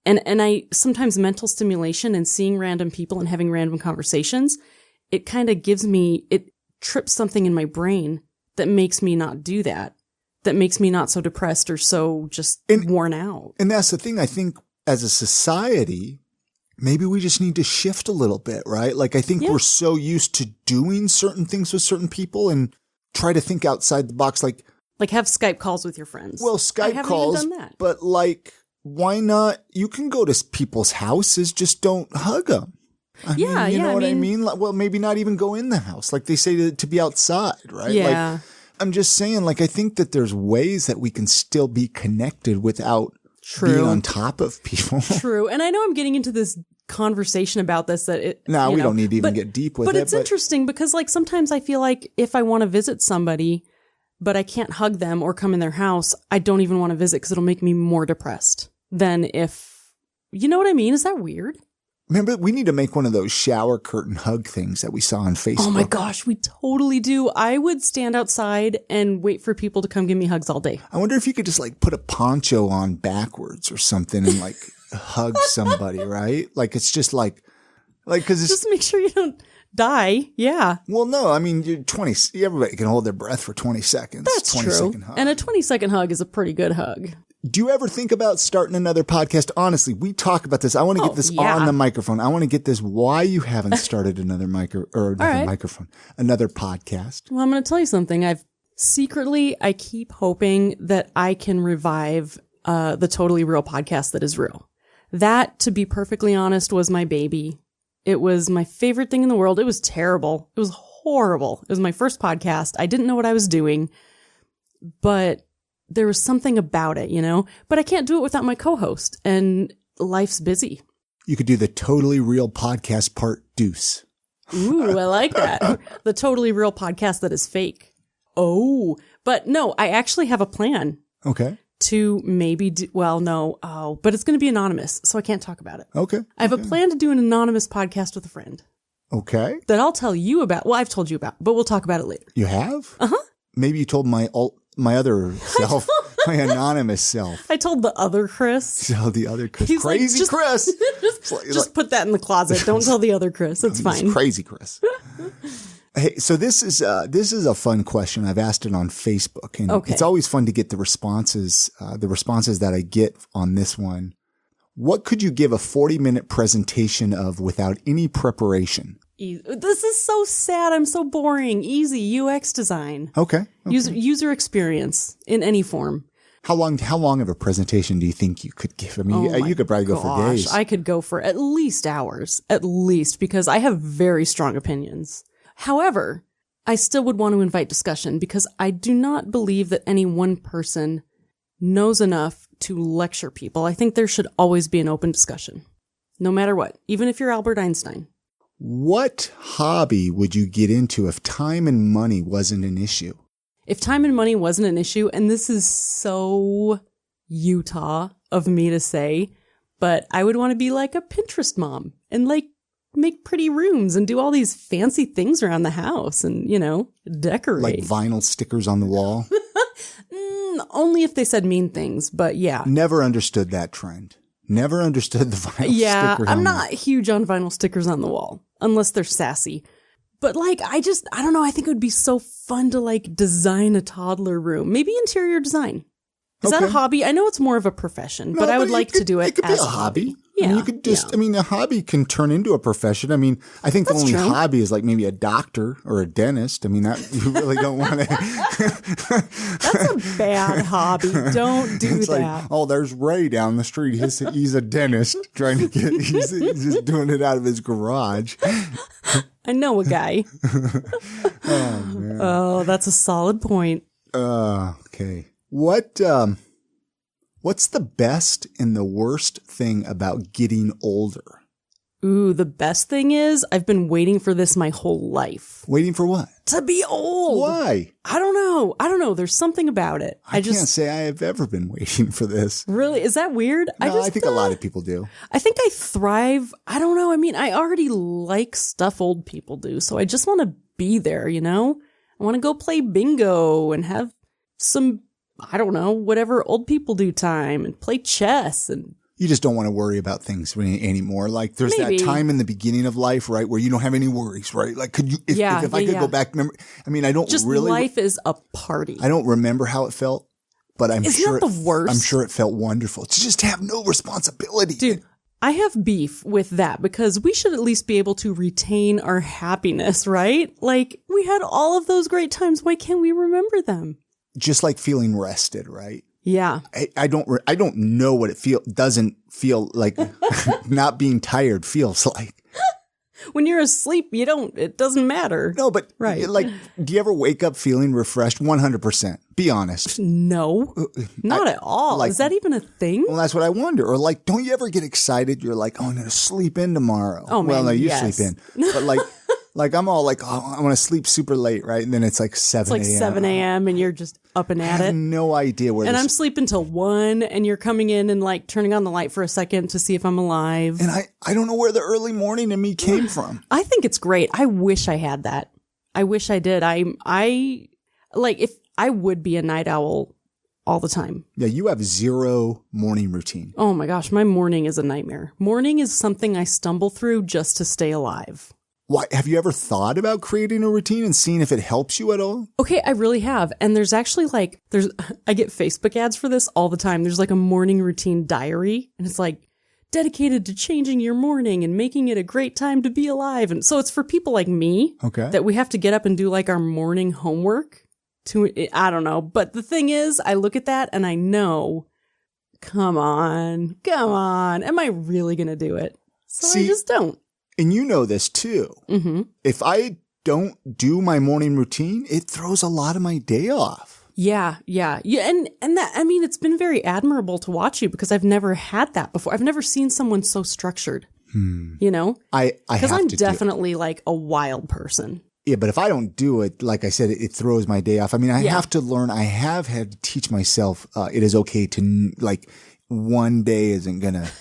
I sometimes mental stimulation and seeing random people and having random conversations, it kind of it trips something in my brain that makes me not do that. that makes me not so depressed or so just worn out. And that's the thing. I think as a society, maybe we just need to shift a little bit, right? Like I think we're so used to doing certain things with certain people and try to think outside the box. Like have Skype calls with your friends. Well, Skype calls, even done that. But like, why not? You can go to people's houses, just don't hug them. I mean, you know what I mean? Like, well, maybe not even go in the house. Like they say to be outside, right? Yeah. Like, I'm just saying, like, I think that there's ways that we can still be connected without being on top of people. True. And I know I'm getting into this conversation about this that we don't need to even get deep with it. But it's interesting because like sometimes I feel like if I want to visit somebody, but I can't hug them or come in their house, I don't even want to visit because it'll make me more depressed than if, you know what I mean? Is that weird? Remember, we need to make one of those shower curtain hug things that we saw on Facebook. Oh my gosh, we totally do. I would stand outside and wait for people to come give me hugs all day. I wonder if you could just like put a poncho on backwards or something and like hug somebody, right? Like it's just like, cause it's just make sure you don't die. Yeah. Well, no, I mean, everybody can hold their breath for 20 seconds. That's 20-second hug. And a 20-second hug is a pretty good hug. Do you ever think about starting another podcast? Honestly, we talk about this. I want to get this on the microphone. I want to get this why you haven't started another microphone, another podcast. Well, I'm going to tell you something. I keep hoping that I can revive the Totally Real podcast that is real. That, to be perfectly honest, was my baby. It was my favorite thing in the world. It was terrible. It was horrible. It was my first podcast. I didn't know what I was doing, but there was something about it, but I can't do it without my co-host and life's busy. You could do the Totally Real podcast part deuce. Ooh, I like that. The Totally Real podcast that is fake. Oh, but no, I actually have a plan. Okay. To maybe but it's going to be anonymous, so I can't talk about it. Okay. I have a plan to do an anonymous podcast with a friend. Okay. That I'll tell you about. Well, I've told you about, but we'll talk about it later. You have? Uh-huh. Maybe you told my other self, my anonymous self. I told the other Chris. So the other Chris. He's crazy like, Chris. Just put that in the closet. Don't tell the other Chris. It's fine. Crazy Chris. Hey, so this is a fun question. I've asked it on Facebook, and it's always fun to get the responses that I get on this one. What could you give a 40-minute presentation of without any prepreration? This is so sad. I'm so boring. Easy UX design. Okay. User experience in any form. How long of a presentation do you think you could give? I mean, you could probably go for days. I could go for at least hours, because I have very strong opinions. However, I still would want to invite discussion because I do not believe that any one person knows enough to lecture people. I think there should always be an open discussion, no matter what, even if you're Albert Einstein. What hobby would you get into if time and money wasn't an issue? If time and money wasn't an issue, and this is so Utah of me to say, but I would want to be like a Pinterest mom and like make pretty rooms and do all these fancy things around the house and, decorate. Like vinyl stickers on the wall? Only if they said mean things, but yeah. Never understood that trend. Never understood the vinyl stickers. Yeah, I'm not huge on vinyl stickers on the wall, unless they're sassy. But like, I don't know, I think it would be so fun to like design a toddler room. Maybe interior design. Is that a hobby? I know it's more of a profession, but I would like to do it as a hobby. Yeah. I mean, you could a hobby can turn into a profession. I mean, I think the only hobby is like maybe a doctor or a dentist. I mean, that you really don't want to. That's a bad hobby. Don't do it's that. Like, there's Ray down the street. He's a dentist trying to get, he's just doing it out of his garage. I know a guy. Oh, man. Oh, that's a solid point. Okay. What's the best and the worst thing about getting older? Ooh, the best thing is I've been waiting for this my whole life. Waiting for what? To be old. Why? I don't know. There's something about it. I can't say I have ever been waiting for this. Really? Is that weird? No, I think a lot of people do. I think I thrive. I don't know. I mean, I already like stuff old people do, so I just want to be there, I want to go play bingo and have some, I don't know, whatever old people do time and play chess. And you just don't want to worry about things anymore. Like there's that time in the beginning of life, right, where you don't have any worries, right? Like could you, if I could go back, remember, I mean, I don't just really. Life is a party. I don't remember how it felt but I'm Isn't sure that the worst? I'm sure it felt wonderful to just have no responsibility. Dude, I have beef with that because we should at least be able to retain our happiness, right? Like, we had all of those great times. Why can't we remember them? Just like feeling rested, right? Yeah. I don't know what it doesn't feel like not being tired feels like. When you're asleep, it doesn't matter. No, but right. Like, do you ever wake up feeling refreshed? 100%. Be honest. No, not at all. like- Is that even a thing? Well, that's what I wonder. Or like, don't you ever get excited? You're like, oh, I'm going to sleep in tomorrow. Oh, man, well, no, you yes. sleep in. But like I'm all like, oh, I want to sleep super late, right? And then it's like 7 a.m. It's like 7 a.m. and you're just up and I at have it. no idea where And this... I'm sleeping till 1 and you're coming in and like turning on the light for a second to see if I'm alive. And I don't know where the early morning in me came from. I think it's great. I wish I had that. I wish I did. If I would be a night owl all the time. Yeah, you have zero morning routine. Oh my gosh, my morning is a nightmare. Morning is something I stumble through just to stay alive. Why, have you ever thought about creating a routine and seeing if it helps you at all? Okay, I really have. And there's actually I get Facebook ads for this all the time. There's like a morning routine diary and it's like dedicated to changing your morning and making it a great time to be alive. And so it's for people like me that we have to get up and do like our morning homework I don't know. But the thing is, I look at that and I know, come on. Am I really going to do it? So I just don't. And you know this too. Mm-hmm. If I don't do my morning routine, it throws a lot of my day off. Yeah. And that, I mean, it's been very admirable to watch you because I've never had that before. I've never seen someone so structured, you know? Because I'm definitely like a wild person. Yeah, but if I don't do it, like I said, it throws my day off. I mean, I have to learn. I have had to teach myself it is okay to, like, one day isn't going to.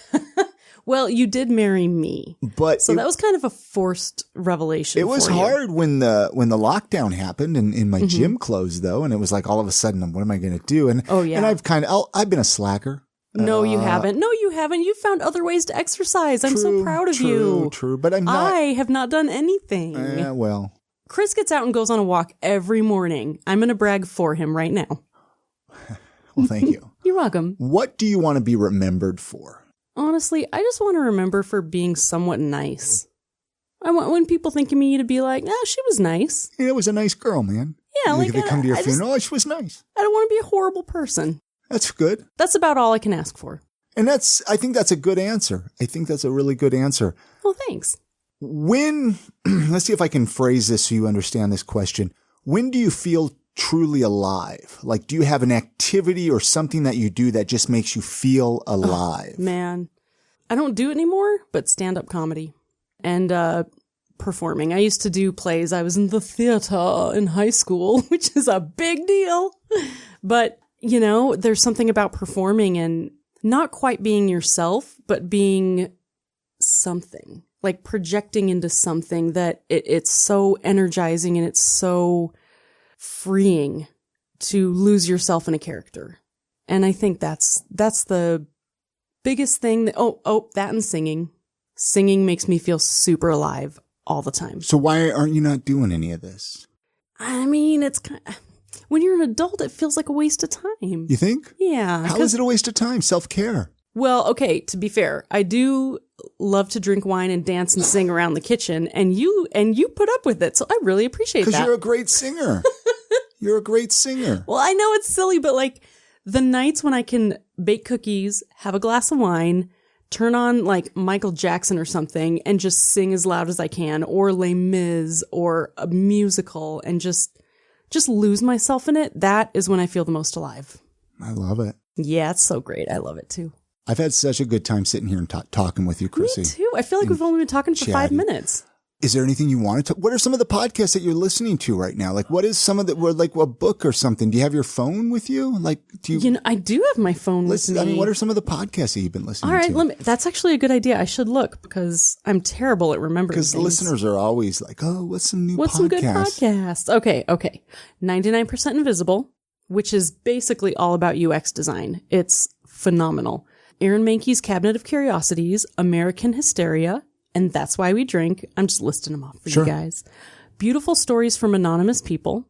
Well, you did marry me. So that was kind of a forced revelation. It was hard when the lockdown happened and my gym closed, though. And it was like all of a sudden, what am I going to do? And, and I've been a slacker. No, you haven't. You found other ways to exercise. I'm so proud of you. True. But I'm not. I have not done anything. Well. Chris gets out and goes on a walk every morning. I'm going to brag for him right now. Well, thank you. You're welcome. What do you want to be remembered for? Honestly, I just want to remember for being somewhat nice. I want when people think of me to be like, she was nice. Yeah, it was a nice girl, man. Yeah, like they come to your funeral, she was nice. I don't want to be a horrible person. That's good. That's about all I can ask for. And I think that's a good answer. I think that's a really good answer. Well, thanks. Let's see if I can phrase this so you understand this question. When do you feel truly alive? Like, do you have an activity or something that you do that just makes you feel alive? Oh, man, I don't do it anymore, but stand-up comedy and performing. I used to do plays. I was in the theater in high school, which is a big deal. But, there's something about performing and not quite being yourself, but being something. Like projecting into something that it's so energizing and it's so freeing to lose yourself in a character. And I think that's the biggest thing that, that and singing. Singing makes me feel super alive all the time. So why aren't you not doing any of this? I mean, it's when you're an adult, it feels like a waste of time. You think? Yeah. How is it a waste of time? Self-care. Well, okay, to be fair, I do love to drink wine and dance and sing around the kitchen, and you put up with it, so I really appreciate that. Because you're a great singer. You're a great singer. Well, I know it's silly, but like the nights when I can bake cookies, have a glass of wine, turn on like Michael Jackson or something, and just sing as loud as I can, or Les Mis, or a musical, and just lose myself in it, that is when I feel the most alive. I love it. Yeah, it's so great. I love it too. I've had such a good time sitting here and talking with you, Krissie. Me too. I feel like we've only been talking for 5 minutes. Is there anything you wanted to? What are some of the podcasts that you're listening to right now? Like, what is some of the, like a book or something? Do you have your phone with you? Like, do you? I do have my phone with me. I mean, what are some of the podcasts that you've been listening to? All right, that's actually a good idea. I should look because I'm terrible at remembering things. Because listeners are always like, oh, what's some new What's some good podcasts? Okay. 99% Invisible, which is basically all about UX design. It's phenomenal. Aaron Mahnke's Cabinet of Curiosities, American Hysteria, and That's Why We Drink. I'm just listing them off for you guys. Beautiful Stories from Anonymous People,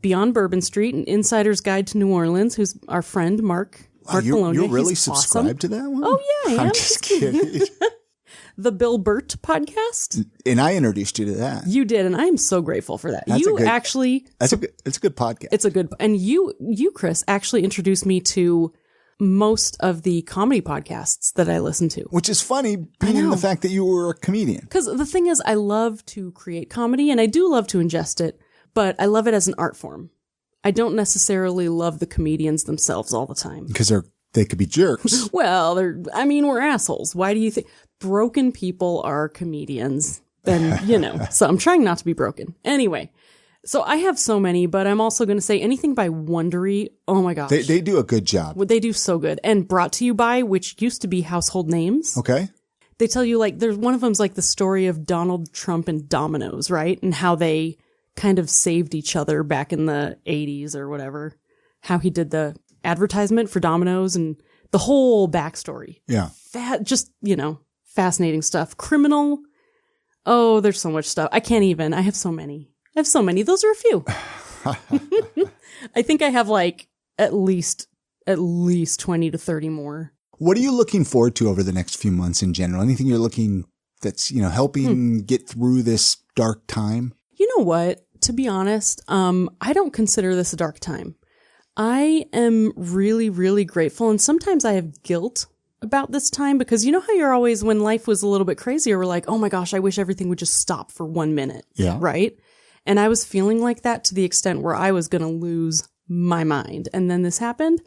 Beyond Bourbon Street, An Insider's Guide to New Orleans, who's our friend, Mark. Wow, you're really He's subscribed awesome. to that one? Oh, yeah, I am. I'm just kidding. The Bill Burt podcast. And I introduced you to that. You did, and I am so grateful for that. It's a good podcast. It's a good, and you, Chris, actually introduced me to most of the comedy podcasts that I listen to. Which is funny, being the fact that you were a comedian. Because the thing is, I love to create comedy, and I do love to ingest it, but I love it as an art form. I don't necessarily love the comedians themselves all the time. Because they could be jerks. Well, we're assholes. Why do you think broken people are comedians? Then, so I'm trying not to be broken. Anyway, so I have so many, but I'm also going to say anything by Wondery. Oh my gosh. They do a good job. They do so good. And Brought to You By, which used to be Household Names. Okay. They tell you, like, there's one of them's like the story of Donald Trump and Domino's, right? And how they kind of saved each other back in the 80s or whatever. How he did the advertisement for Domino's and the whole backstory. Yeah. Fascinating stuff. Criminal. Oh, there's so much stuff. I can't even. I have so many. Those are a few. I think I have like at least 20 to 30 more. What are you looking forward to over the next few months in general? Anything you're looking that's, helping get through this dark time? You know what? To be honest, I don't consider this a dark time. I am really, really grateful. And sometimes I have guilt about this time because you know how you're always, when life was a little bit crazier, we're like, oh my gosh, I wish everything would just stop for 1 minute. Yeah. Right. And I was feeling like that to the extent where I was going to lose my mind. And then this happened.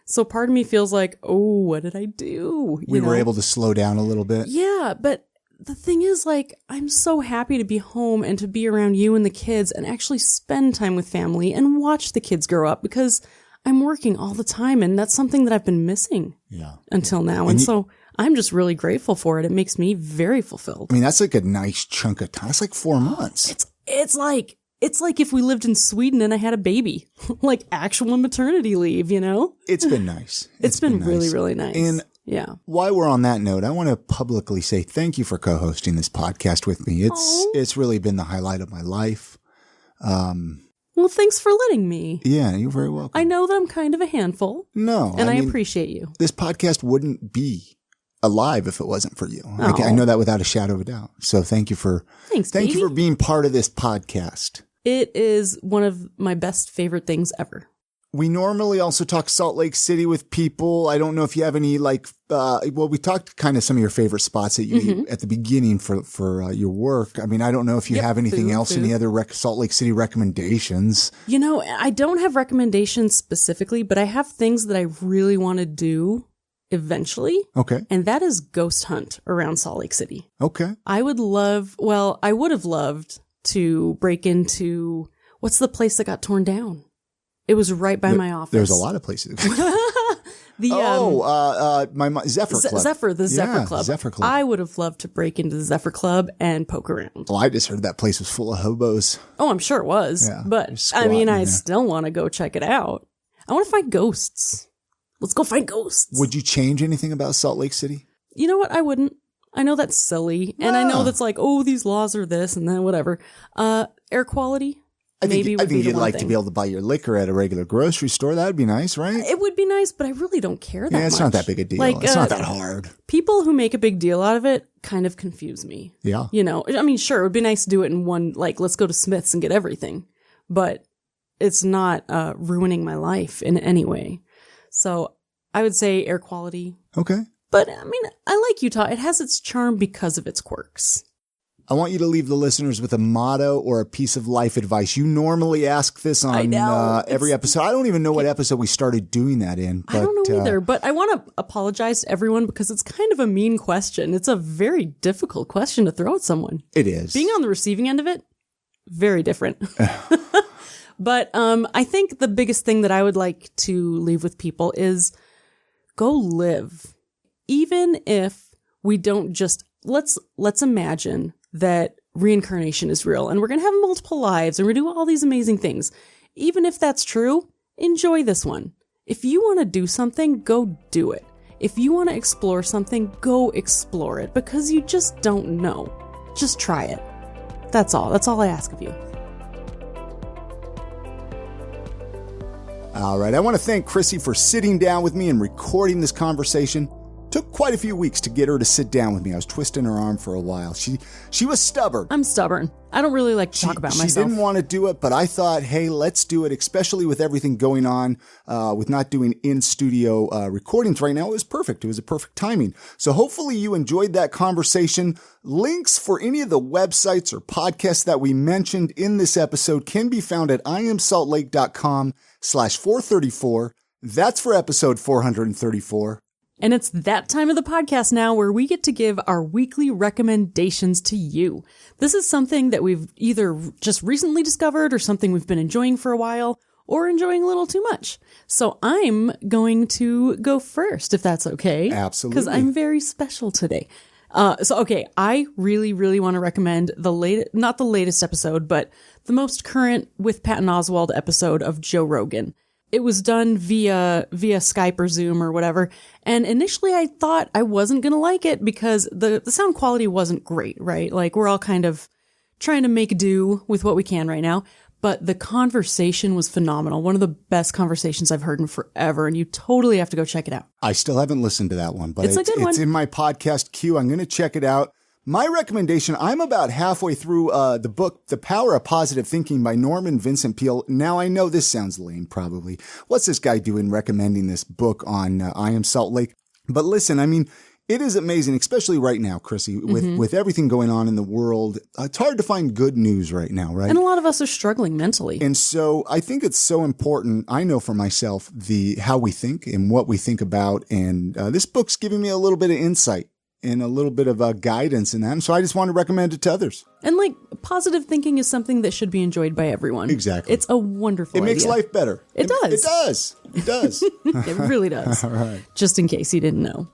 So part of me feels like, oh, what did I do? We were able to slow down a little bit. Yeah. But the thing is, like, I'm so happy to be home and to be around you and the kids and actually spend time with family and watch the kids grow up because I'm working all the time. And that's something that I've been missing until now. And so I'm just really grateful for it. It makes me very fulfilled. I mean, that's like a nice chunk of time. It's like 4 months. It's like if we lived in Sweden and I had a baby, like actual maternity leave, It's been nice. It's been really, really nice. And yeah. While we're on that note, I want to publicly say thank you for co-hosting this podcast with me. It's really been the highlight of my life. Well, thanks for letting me. Yeah, you're very welcome. I know that I'm kind of a handful. No. And I appreciate you. This podcast wouldn't be alive if it wasn't for you. I know that without a shadow of a doubt. So thank you for being part of this podcast. It is one of my best favorite things ever. We normally also talk Salt Lake City with people. I don't know if you have any we talked kind of some of your favorite spots that you at the beginning for your work. I mean, I don't know if you have anything else, any other Salt Lake City recommendations. I don't have recommendations specifically, but I have things that I really want to do eventually. Okay. And that is ghost hunt around Salt Lake City. Okay. I would have loved to break into, what's the place that got torn down? It was right by my office. There's a lot of places. The Zephyr Club. Zephyr Club. Zephyr Club. I would have loved to break into the Zephyr Club and poke around. Well, I just heard that place was full of hobos. Oh, I'm sure it was. Yeah, but I mean, I still want to go check it out. I want to find ghosts. Let's go find ghosts. Would you change anything about Salt Lake City? You know what? I wouldn't. I know that's silly. And I know that's like, oh, these laws are this and then whatever. Air quality. I think you'd like to be able to buy your liquor at a regular grocery store. That would be nice, right? It would be nice, but I really don't care that much. Yeah, it's not that big a deal. It's not that hard. People who make a big deal out of it kind of confuse me. Yeah. I mean, sure, it would be nice to do it in one, like, let's go to Smith's and get everything. But it's not ruining my life in any way. So I would say air quality. Okay. But, I mean, I like Utah. It has its charm because of its quirks. I want you to leave the listeners with a motto or a piece of life advice. You normally ask this on every episode. I don't even know what episode we started doing that in. But, I don't know either, but I want to apologize to everyone because it's kind of a mean question. It's a very difficult question to throw at someone. It is. Being on the receiving end of it, very different. But I think the biggest thing that I would like to leave with people is go live. Even if we don't just, let's imagine that reincarnation is real and we're going to have multiple lives and we're going to do all these amazing things. Even if that's true, enjoy this one. If you want to do something, go do it. If you want to explore something, go explore it because you just don't know. Just try it. That's all. That's all I ask of you. All right, I want to thank Krissie for sitting down with me and recording this conversation. Took quite a few weeks to get her to sit down with me. I was twisting her arm for a while. She was stubborn. I'm stubborn. I don't really like to talk about myself. She didn't want to do it, but I thought, hey, let's do it, especially with everything going on, with not doing in-studio recordings right now. It was perfect. It was a perfect timing. So hopefully you enjoyed that conversation. Links for any of the websites or podcasts that we mentioned in this episode can be found at iamsaltlake.com/434. That's for episode 434. And it's that time of the podcast now where we get to give our weekly recommendations to you. This is something that we've either just recently discovered or something we've been enjoying for a while or enjoying a little too much. So I'm going to go first, if that's okay. Absolutely. Because I'm very special today. I really, really want to recommend not the latest episode, but the most current with Patton Oswalt episode of Joe Rogan. It was done via Skype or Zoom or whatever. And initially I thought I wasn't going to like it because the sound quality wasn't great, right? Like we're all kind of trying to make do with what we can right now. But the conversation was phenomenal. One of the best conversations I've heard in forever. And you totally have to go check it out. I still haven't listened to that one, but it's a good one. It's in my podcast queue. I'm going to check it out. My recommendation, I'm about halfway through the book, The Power of Positive Thinking by Norman Vincent Peale. Now, I know this sounds lame, probably. What's this guy doing recommending this book on I Am Salt Lake? But listen, I mean, it is amazing, especially right now, Krissie, with everything going on in the world. It's hard to find good news right now, right? And a lot of us are struggling mentally. And so I think it's so important. I know for myself, how we think and what we think about. And this book's giving me a little bit of insight and a little bit of guidance in that. And so I just want to recommend it to others. And positive thinking is something that should be enjoyed by everyone. Exactly. It's a wonderful idea. It makes life better. It does. It does. It does. It really does. All right. Just in case you didn't know.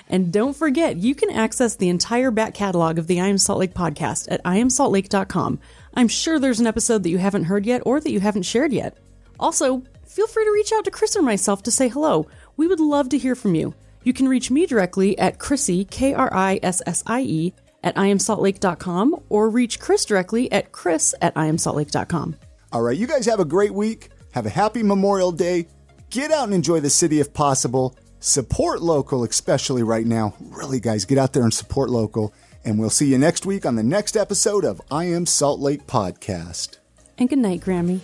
And don't forget, you can access the entire back catalog of the I Am Salt Lake podcast at iamsaltlake.com. I'm sure there's an episode that you haven't heard yet or that you haven't shared yet. Also, feel free to reach out to Chris or myself to say hello. We would love to hear from you. You can reach me directly at Krissie, Krissie, at iamsaltlake.com or reach Chris directly at chris@iamsaltlake.com. All right, you guys have a great week. Have a happy Memorial Day. Get out and enjoy the city if possible. Support local, especially right now. Really, guys, get out there and support local. And we'll see you next week on the next episode of I Am Salt Lake Podcast. And good night, Grammy.